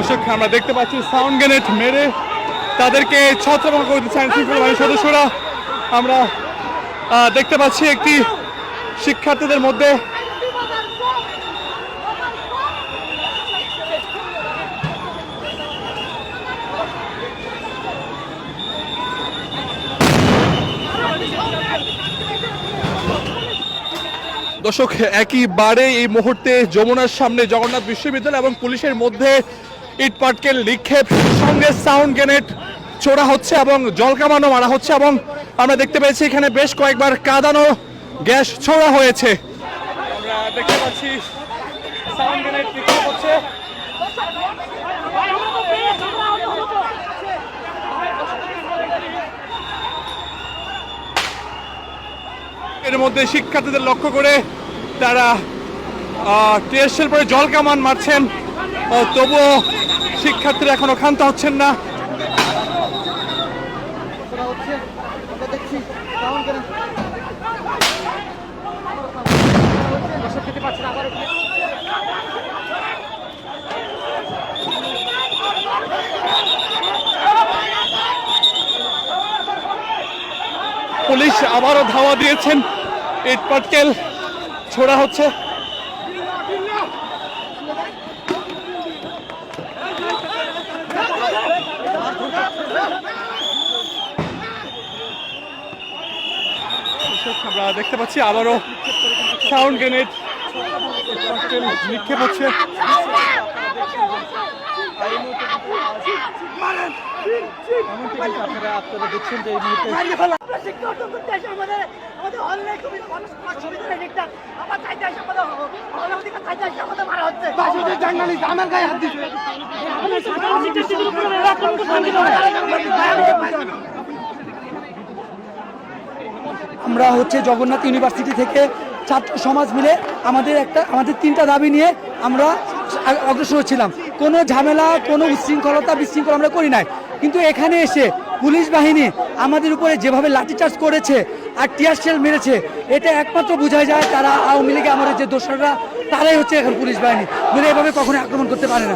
দর্শক আমরা দেখতে পাচ্ছি সাউন্ড গ্রেনেড মেরে তাদেরকে ছত্রভঙ্গ করে দিচ্ছে আইনশৃঙ্খলা বাহিনীর সদস্যরা। আমরা দেখতে পাচ্ছি একটি শিক্ষার্থীদের মধ্যে দর্শক একইবারে এই মুহূর্তে যমুনার সামনে জগন্নাথ বিশ্ববিদ্যালয় এবং পুলিশের মধ্যে ইট পাটকেল নিক্ষেপ সঙ্গে সাউন্ড গ্রেনেড ছোড়া হচ্ছে এবং জলকামানো মারা হচ্ছে এবং আমরা দেখতে পেয়েছি এখানে বেশ কয়েকবার কাঁদানো গ্যাস ছোড়া হয়েছে। আমরা দেখতে পাচ্ছি সাউন্ড গ্রেনেড নিক্ষেপ হচ্ছে। এর মধ্যে শিক্ষার্থীদের লক্ষ্য করে তারা টিয়ারশেল পরে জল কামান মারছেন, তবুও শিক্ষার্থীরা এখনো ক্ষান্ত হচ্ছেন না। পুলিশ আবারও ধাওয়া দিয়েছেন, ইট পাটকেল ছোড়া হচ্ছে। আমরা দেখতে পাচ্ছি আবারও সাউন্ড গ্রেনেড নিক্ষেপ হচ্ছে। আপনারা দেখছেন যে এই মুহূর্তে আমরা জগন্নাথ ইউনিভার্সিটি থেকে ছাত্র সমাজ মিলে আমাদের 3টা দাবি নিয়ে আমরা অগ্রসর হচ্ছিলাম। কোনো ঝামেলা, কোনো উচ্ছৃঙ্খলতা বিশৃঙ্খলা আমরা করি নাই, কিন্তু এখানে এসে পুলিশ বাহিনী আমাদের উপরে যেভাবে লাঠিচার্জ করেছে আর টিয়ার শেল মেরেছে, এটা একমাত্র বোঝা যায় তারা আওয়ামী লীগে আমাদের যে দোসররা তারাই এখন পুলিশ বাহিনী, এভাবে কখনো আক্রমণ করতে পারে না।